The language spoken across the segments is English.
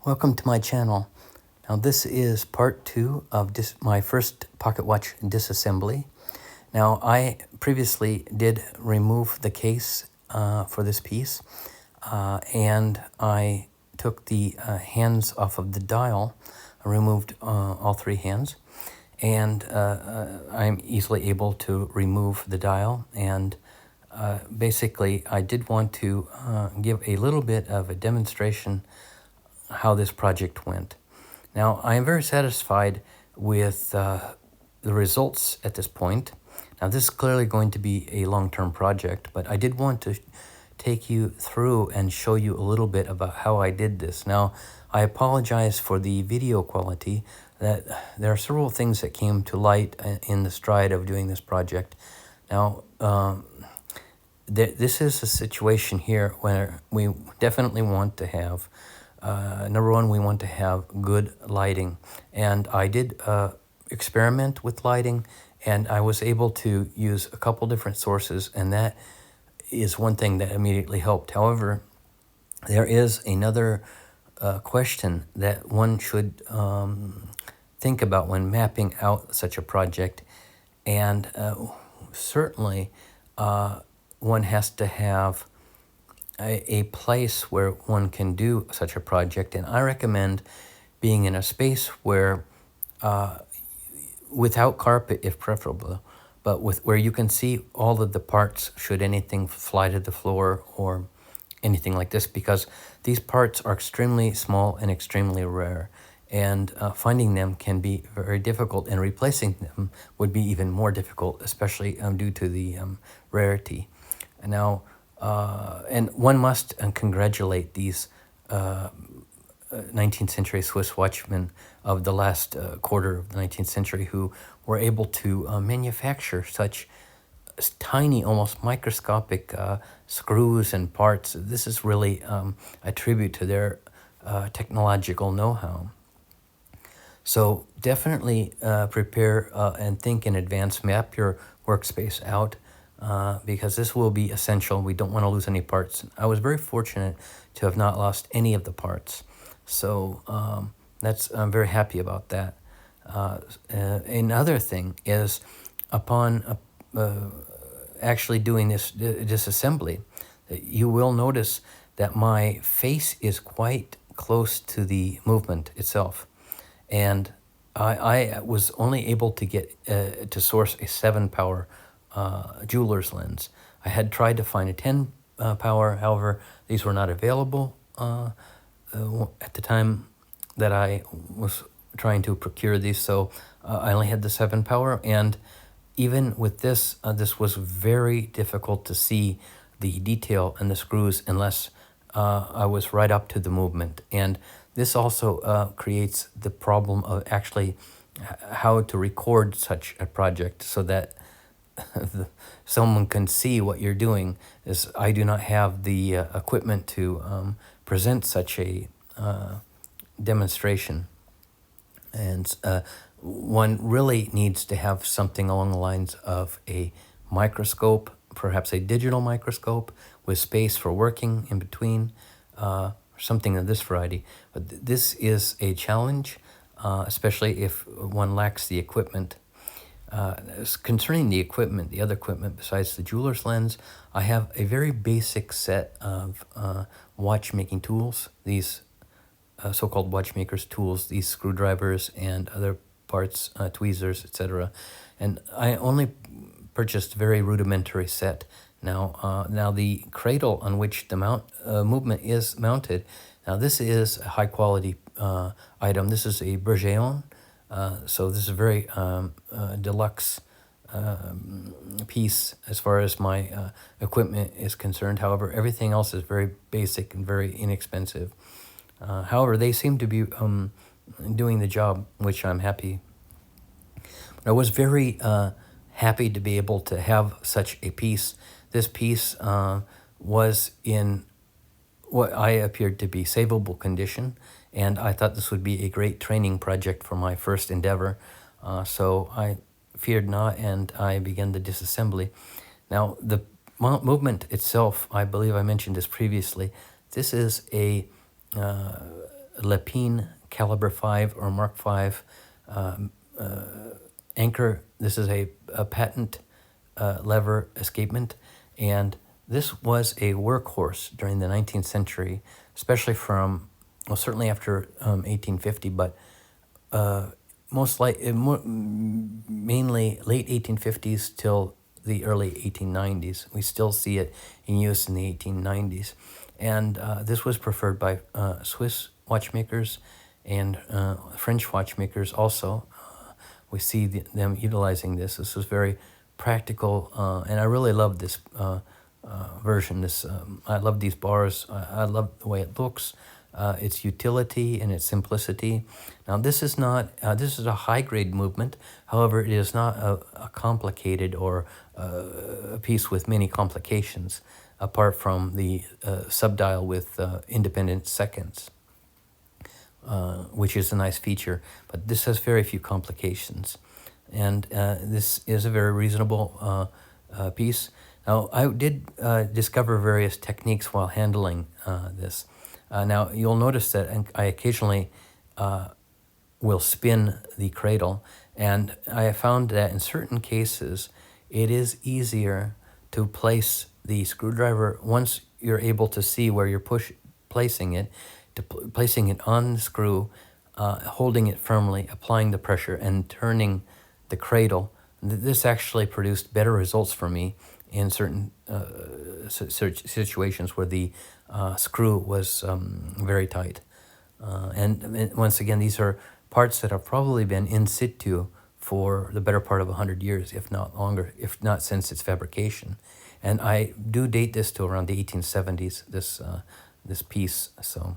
Welcome to my channel. Now this is part 2 of my first pocket watch disassembly. Now I previously did remove the case for this piece and I took the hands off of the dial. I removed all 3 hands, and I'm easily able to remove the dial, and basically I did want to give a little bit of a demonstration how this project went. Now, I am very satisfied with the results at this point. Now, this is clearly going to be a long-term project, but I did want to take you through and show you a little bit about how I did this. Now, I apologize for the video quality. That there are several things that came to light in the stride of doing this project. Now, this is a situation here where we definitely want to have number one, we want to have good lighting, and I did experiment with lighting, and I was able to use a couple different sources, and that is one thing that immediately helped. However, there is another question that one should think about when mapping out such a project, and certainly one has to have a place where one can do such a project, and I recommend being in a space where without carpet if preferable, but where you can see all of the parts should anything fly to the floor or anything like this, because these parts are extremely small and extremely rare, and finding them can be very difficult, and replacing them would be even more difficult, especially due to the rarity. Now, and one must congratulate these 19th century Swiss watchmen of the last quarter of the 19th century who were able to manufacture such tiny, almost microscopic screws and parts. This is really a tribute to their technological know-how. So definitely prepare and think in advance, map your workspace out, because this will be essential. We don't want to lose any parts. I was very fortunate to have not lost any of the parts. So I'm very happy about that. Another thing is, upon actually doing this disassembly, you will notice that my face is quite close to the movement itself. And I was only able to get to source a 7-power jeweler's lens. I had tried to find a 10 power, however, these were not available at the time that I was trying to procure these, so I only had the 7 power, and even with this, this was very difficult to see the detail and the screws unless I was right up to the movement. And this also creates the problem of actually how to record such a project so that someone can see what you're doing. Is I do not have the equipment to present such a demonstration, and one really needs to have something along the lines of a microscope, perhaps a digital microscope with space for working in between, something of this variety. But this is a challenge, especially if one lacks the equipment. Concerning the equipment, the other equipment besides the jeweler's lens, I have a very basic set of watchmaking tools, these so-called watchmaker's tools, these screwdrivers and other parts, tweezers, etc. And I only purchased a very rudimentary set. Now the cradle on which the movement is mounted, now this is a high-quality item. This is a Bergeron. So this is a very deluxe piece as far as my equipment is concerned. However, everything else is very basic and very inexpensive. However, they seem to be doing the job, which I'm happy. But I was very happy to be able to have such a piece. This piece was in what I appeared to be savable condition, and I thought this would be a great training project for my first endeavor. So I feared not, and I began the disassembly. Now, the movement itself, I believe I mentioned this previously, this is a Lepine caliber 5 or Mark 5 anchor. This is a patent lever escapement, and this was a workhorse during the 19th century, especially from, well, certainly after 1850, but mainly late 1850s till the early 1890s. We still see it in use in the 1890s. And this was preferred by Swiss watchmakers and French watchmakers also. We see them utilizing this. This was very practical, and I really love this version. I love these bars. I love the way it looks, its utility and its simplicity. Now this is not, this is a high grade movement. However, it is not a complicated or a piece with many complications apart from the subdial with independent seconds, which is a nice feature, but this has very few complications. And this is a very reasonable piece. Now, I did discover various techniques while handling this. Now, you'll notice that I occasionally will spin the cradle, and I have found that in certain cases, it is easier to place the screwdriver once you're able to see where you're placing it, placing it on the screw, holding it firmly, applying the pressure, and turning the cradle. This actually produced better results for me in certain situations where the screw was very tight. And once again, these are parts that have probably been in situ for the better part of 100 years, if not longer, if not since its fabrication. And I do date this to around the 1870s, this piece. So,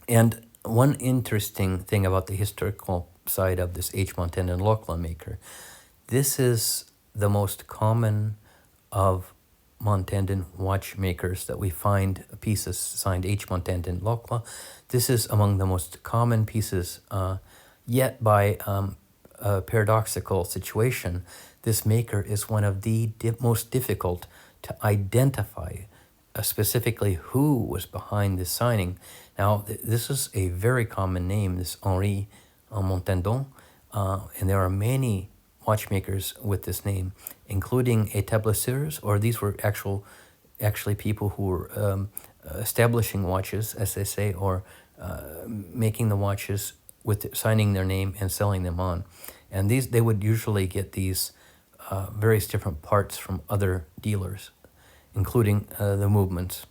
and one interesting thing about the historical side of this H. Montandon Locla maker, this is the most common of Montandon watchmakers that we find pieces signed H. Montandon Locla. This is among the most common pieces, yet by a paradoxical situation, this maker is one of the most difficult to identify specifically who was behind this signing. Now, this is a very common name, this Henri Montandon, and there are many watchmakers with this name, including établisseurs, or these were actually people who were establishing watches, as they say, or making the watches with signing their name and selling them on. And they would usually get these various different parts from other dealers, including the movements,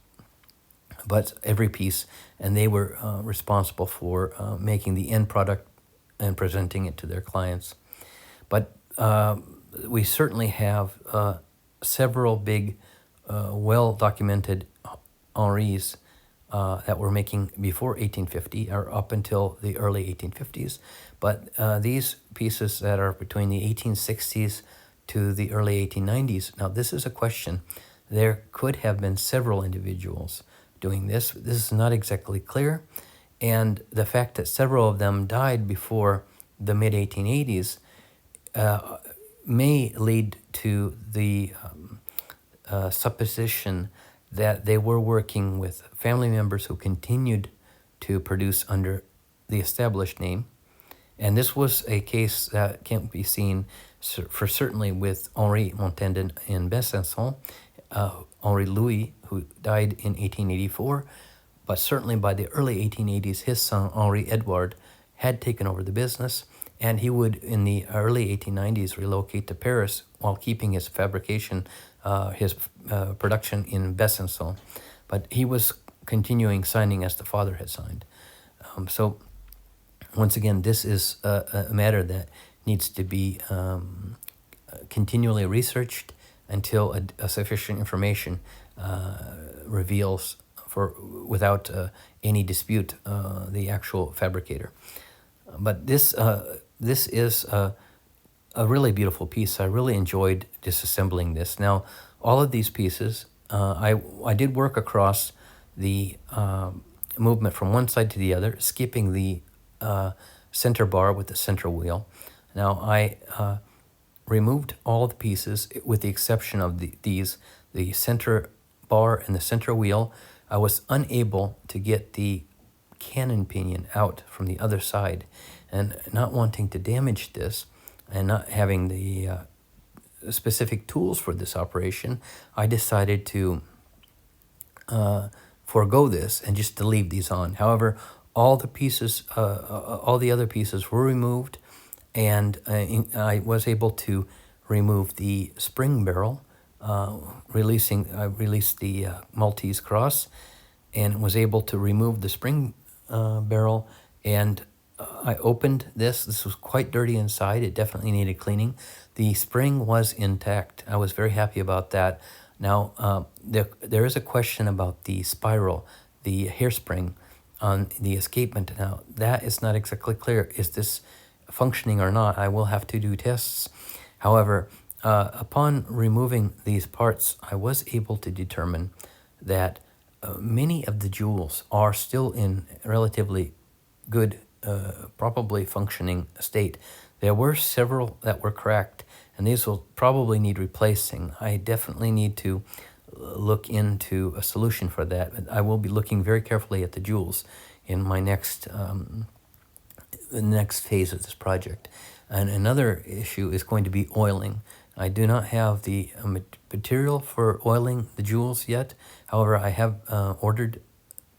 but every piece, and they were responsible for making the end product and presenting it to their clients. But we certainly have several big, well-documented Henris that were making before 1850 or up until the early 1850s. But these pieces that are between the 1860s to the early 1890s, now this is a question. There could have been several individuals doing this. This is not exactly clear. And the fact that several of them died before the mid-1880s may lead to the supposition that they were working with family members who continued to produce under the established name. And this was a case that can be seen for certainly with Henri Montandon in Besançon, Henri Louis, who died in 1884, but certainly by the early 1880s, his son Henri Edouard had taken over the business, and he would, in the early 1890s, relocate to Paris while keeping his fabrication, his production in Besançon. But he was continuing signing as the father had signed. So once again, this is a matter that needs to be continually researched until a sufficient information reveals without any dispute the actual fabricator. But this is a really beautiful piece. I really enjoyed disassembling this. Now, all of these pieces, I did work across the movement from one side to the other, skipping the center bar with the center wheel. Now, I removed all the pieces with the exception of the center bar and the center wheel. I was unable to get the cannon pinion out from the other side, and not wanting to damage this and not having the specific tools for this operation, I decided to forego this and just to leave these on. However, all the pieces, all the other pieces were removed, and I was able to remove the spring barrel, I released the Maltese cross, and was able to remove the spring barrel, and I opened this. This was quite dirty inside. It definitely needed cleaning. The spring was intact. I was very happy about that. Now, there is a question about the spiral, the hairspring on the escapement. Now, that is not exactly clear. Is this functioning or not? I will have to do tests. However, upon removing these parts, I was able to determine that many of the jewels are still in relatively good, probably functioning state. There were several that were cracked, and these will probably need replacing. I definitely need to look into a solution for that. I will be looking very carefully at the jewels in my next the next phase of this project. And another issue is going to be oiling. I do not have the material for oiling the jewels yet. However, I have ordered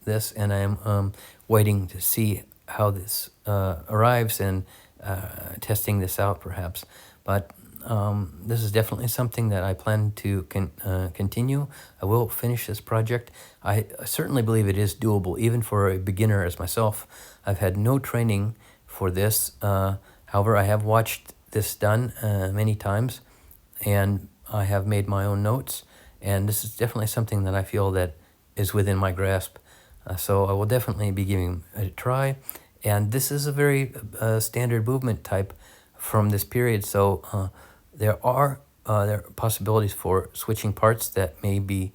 this, and I am waiting to see how this arrives, and testing this out perhaps. But this is definitely something that I plan to continue. I will finish this project. I certainly believe it is doable, even for a beginner as myself. I've had no training for this. However, I have watched this done many times, and I have made my own notes, and this is definitely something that I feel that is within my grasp. So I will definitely be giving it a try. And this is a very standard movement type from this period, so there are possibilities for switching parts that may be,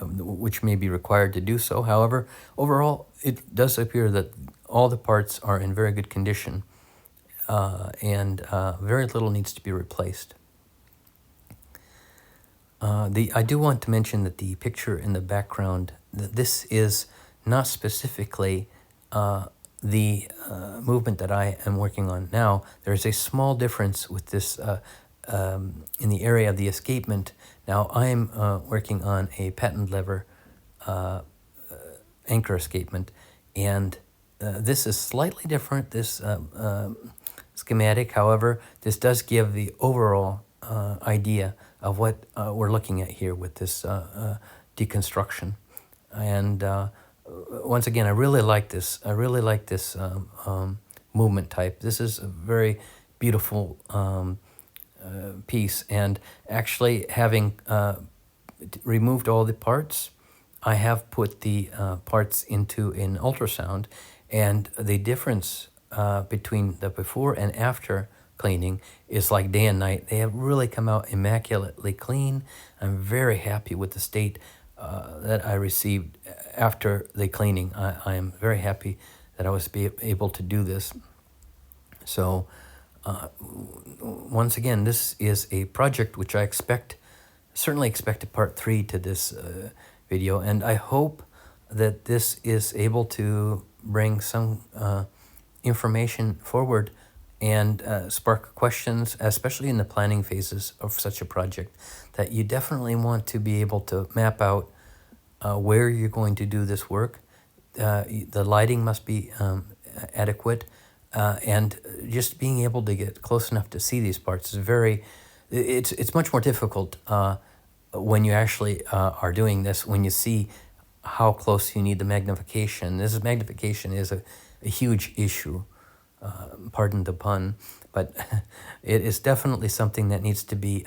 which may be required to do so. However, overall, it does appear that all the parts are in very good condition, and very little needs to be replaced. I do want to mention that the picture in the background, this is not specifically the movement that I am working on now. There's a small difference with this in the area of the escapement. Now I'm working on a patent lever anchor escapement, and this is slightly different, this schematic. However, this does give the overall idea of what we're looking at here with this deconstruction. And once again, I really like this. I really like this movement type. This is a very beautiful piece. And actually, having removed all the parts, I have put the parts into an ultrasound, and the difference between the before and after cleaning is like day and night. They have really come out immaculately clean. I'm very happy with the state that I received after the cleaning. I am very happy that I was able to do this. So once again, this is a project which I certainly expect a part 3 to this video, and I hope that this is able to bring some information forward and spark questions, especially in the planning phases of such a project, that you definitely want to be able to map out where you're going to do this work. The lighting must be adequate, and just being able to get close enough to see these parts is it's much more difficult when you actually are doing this, when you see how close you need the magnification. Magnification is a huge issue. Pardon the pun, but it is definitely something that needs to be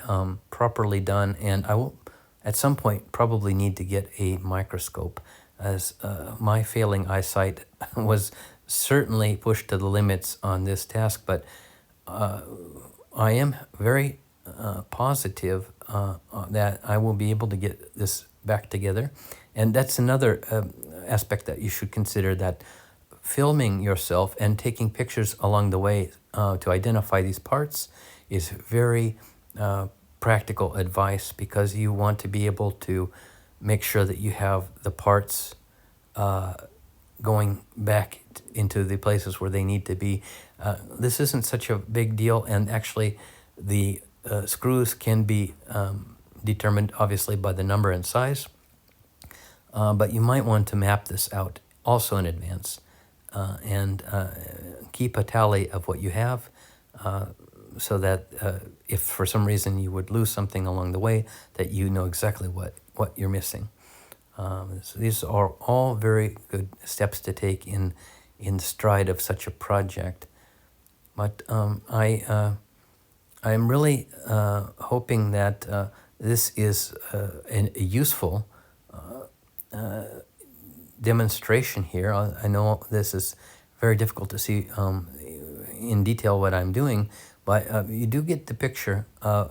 properly done, and I will at some point probably need to get a microscope, as my failing eyesight was certainly pushed to the limits on this task, but I am very positive that I will be able to get this back together. And that's another aspect that you should consider, that filming yourself and taking pictures along the way to identify these parts is very practical advice, because you want to be able to make sure that you have the parts going back into the places where they need to be. This isn't such a big deal, and actually the screws can be determined obviously by the number and size, but you might want to map this out also in advance and keep a tally of what you have so that if for some reason you would lose something along the way, that you know exactly what you're missing. So these are all very good steps to take in stride of such a project. But I'm really hoping that this is a useful demonstration here. I know this is very difficult to see in detail what I'm doing, but you do get the picture.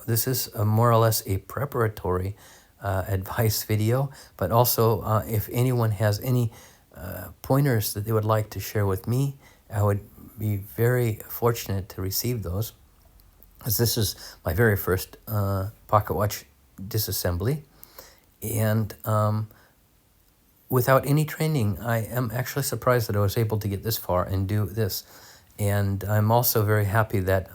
This is more or less a preparatory advice video, but also if anyone has any pointers that they would like to share with me, I would be very fortunate to receive those, as this is my very first pocket watch disassembly. And without any training, I am actually surprised that I was able to get this far and do this. And I'm also very happy that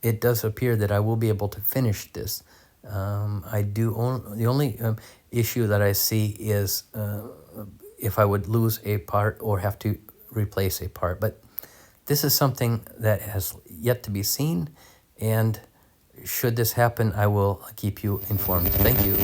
it does appear that I will be able to finish this. The only issue that I see is if I would lose a part or have to replace a part. But this is something that has yet to be seen, and should this happen, I will keep you informed. Thank you.